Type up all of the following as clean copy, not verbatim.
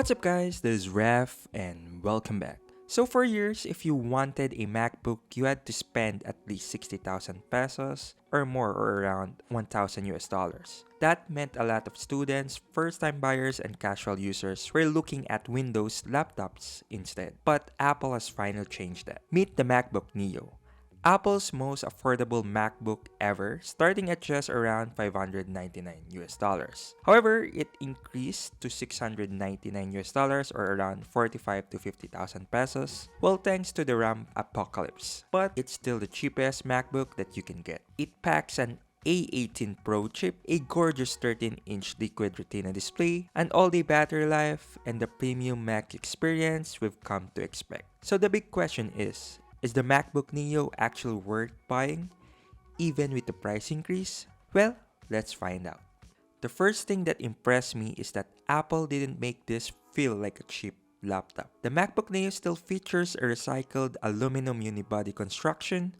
What's up guys, this is Raf and welcome back. So for years, if you wanted a MacBook, you had to spend at least 60,000 pesos or more or around 1,000 US dollars. That meant a lot of students, first-time buyers, and casual users were looking at Windows laptops instead. But Apple has finally changed that. Meet the MacBook Neo. Apple's most affordable MacBook ever, starting at just around 599 US dollars. However, it increased to 699 US dollars or around 45 to 50,000 pesos, well thanks to the RAM apocalypse. But it's still the cheapest MacBook that you can get. It packs an A18 Pro chip, a gorgeous 13-inch liquid retina display, an all-day battery life, and the premium Mac experience we've come to expect. So the big question is the MacBook Neo actually worth buying, even with the price increase? Well, let's find out. The first thing that impressed me is that Apple didn't make this feel like a cheap laptop. The MacBook Neo still features a recycled aluminum unibody construction,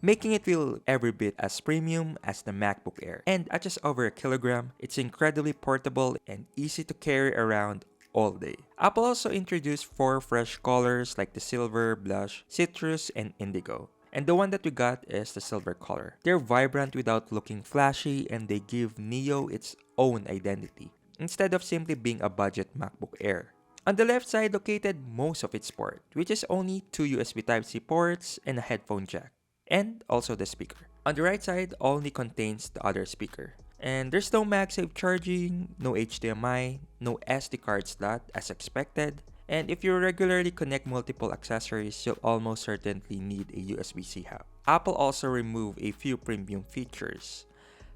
making it feel every bit as premium as the MacBook Air. And at just over a kilogram, it's incredibly portable and easy to carry around all day. Apple also introduced 4 fresh colors like the silver, blush, citrus, and indigo. And the one that we got is the silver color. They're vibrant without looking flashy and they give Neo its own identity, instead of simply being a budget MacBook Air. On the left side located most of its port, which is only 2 USB Type-C ports and a headphone jack, and also the speaker. On the right side only contains the other speaker. And there's no MagSafe charging, no HDMI, no SD card slot as expected. And if you regularly connect multiple accessories, you'll almost certainly need a USB-C hub. Apple also removed a few premium features.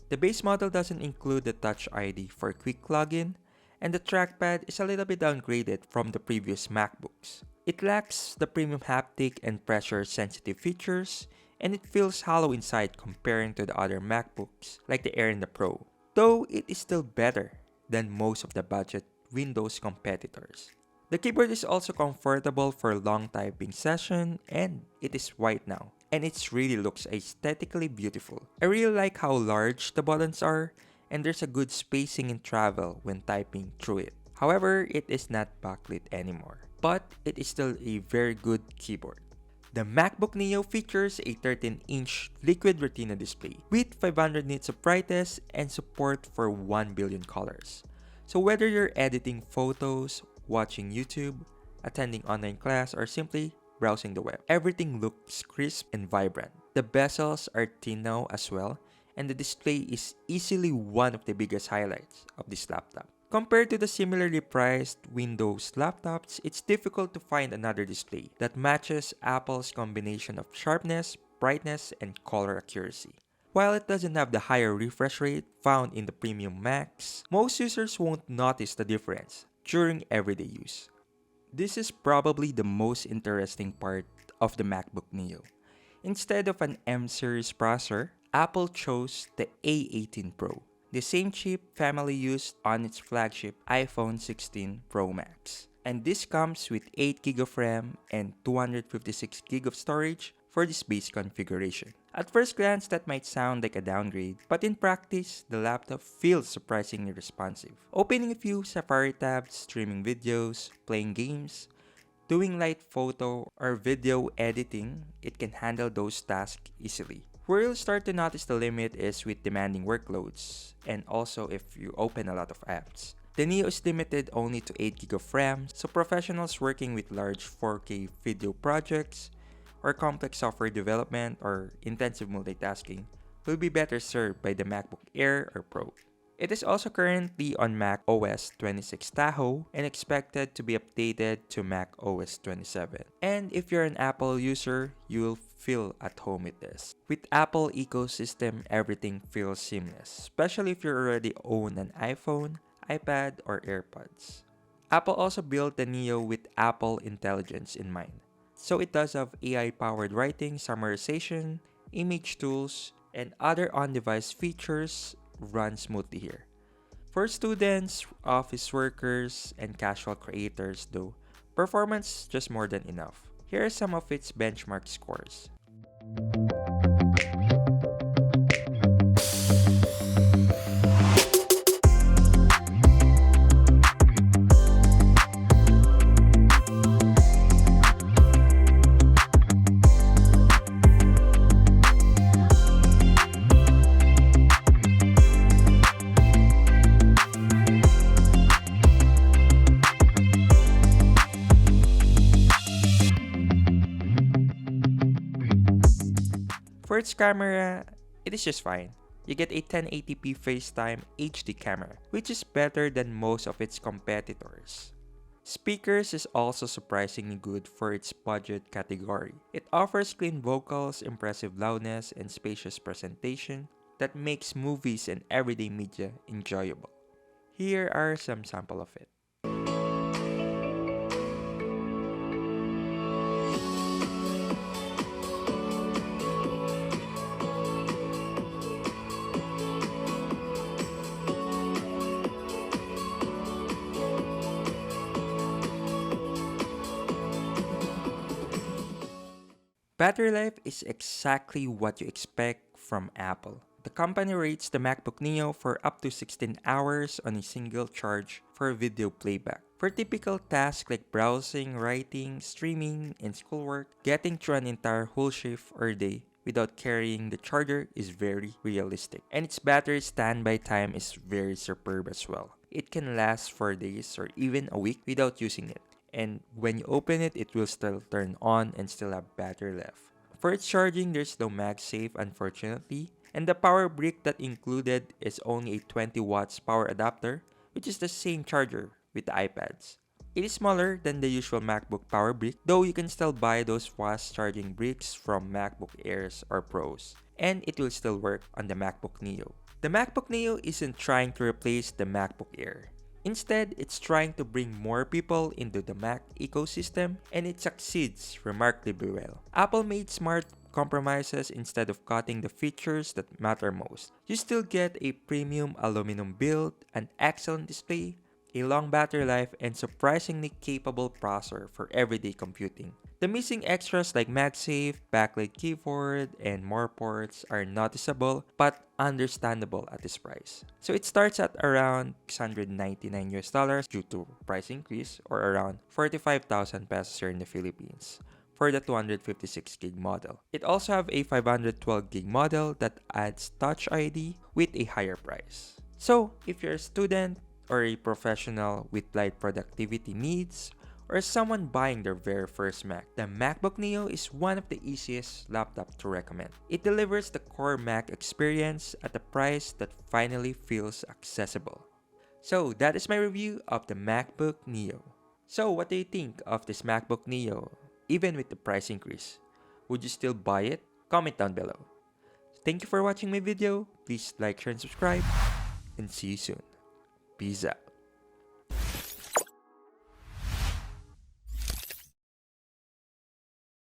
The base model doesn't include the Touch ID for quick login, and the trackpad is a little bit downgraded from the previous MacBooks. It lacks the premium haptic and pressure-sensitive features, and it feels hollow inside comparing to the other MacBooks like the Air and the Pro, though it is still better than most of the budget Windows competitors. The keyboard is also comfortable for long typing session and it is white now, and it really looks aesthetically beautiful. I really like how large the buttons are and there's a good spacing in travel when typing through it. However, it is not backlit anymore, but it is still a very good keyboard. The MacBook Neo features a 13-inch liquid retina display with 500 nits of brightness and support for 1 billion colors. So whether you're editing photos, watching YouTube, attending online class, or simply browsing the web, everything looks crisp and vibrant. The bezels are thin now as well, and the display is easily one of the biggest highlights of this laptop. Compared to the similarly priced Windows laptops, it's difficult to find another display that matches Apple's combination of sharpness, brightness, and color accuracy. While it doesn't have the higher refresh rate found in the premium Macs, most users won't notice the difference during everyday use. This is probably the most interesting part of the MacBook Neo. Instead of an M-series processor, Apple chose the A18 Pro, the same chip family used on its flagship iPhone 16 Pro Max. And this comes with 8GB of RAM and 256GB of storage for this base configuration. At first glance, that might sound like a downgrade, but in practice, the laptop feels surprisingly responsive. Opening a few Safari tabs, streaming videos, playing games, doing light photo or video editing, it can handle those tasks easily. Where you'll start to notice the limit is with demanding workloads, and also if you open a lot of apps. The Neo is limited only to 8GB of RAM, so professionals working with large 4K video projects, or complex software development, or intensive multitasking will be better served by the MacBook Air or Pro. It is also currently on Mac OS 26 Tahoe and expected to be updated to Mac OS 27. And if you're an Apple user, you will feel at home with this. With Apple ecosystem, everything feels seamless, especially if you already own an iPhone, iPad, or AirPods. Apple also built the Neo with Apple Intelligence in mind. So it does have AI-powered writing, summarization, image tools, and other on-device features run smoothly here. For students, office workers, and casual creators though, performance is just more than enough. Here are some of its benchmark scores. For its camera, it is just fine. You get a 1080p FaceTime HD camera, which is better than most of its competitors. Speakers is also surprisingly good for its budget category. It offers clean vocals, impressive loudness, and spacious presentation that makes movies and everyday media enjoyable. Here are some sample of it. Battery life is exactly what you expect from Apple. The company rates the MacBook Neo for up to 16 hours on a single charge for video playback. For typical tasks like browsing, writing, streaming, and schoolwork, getting through an entire whole shift or day without carrying the charger is very realistic. And its battery standby time is very superb as well. It can last for days or even a week without using it. And when you open it, it will still turn on and still have battery left. For its charging, there's no MagSafe unfortunately, and the power brick that included is only a 20 watts power adapter, which is the same charger with the iPads. It is smaller than the usual MacBook power brick, though you can still buy those fast charging bricks from MacBook Airs or Pros, and it will still work on the MacBook Neo. The MacBook Neo isn't trying to replace the MacBook Air. Instead, it's trying to bring more people into the Mac ecosystem, and it succeeds remarkably well. Apple made smart compromises instead of cutting the features that matter most. You still get a premium aluminum build, an excellent display, a long battery life, and surprisingly capable processor for everyday computing. The missing extras like MagSafe, backlit keyboard, and more ports are noticeable but understandable at this price. So it starts at around $699 due to price increase, or around 45,000 pesos here in the Philippines for the 256 gig model. It also have a 512 gig model that adds Touch ID with a higher price. So if you're a student or a professional with light productivity needs, or someone buying their very first Mac, the MacBook Neo is one of the easiest laptops to recommend. It delivers the core Mac experience at a price that finally feels accessible. So that is my review of the MacBook Neo. So what do you think of this MacBook Neo, even with the price increase? Would you still buy it? Comment down below. Thank you for watching my video. Please like, share, and subscribe, and see you soon. Peace out.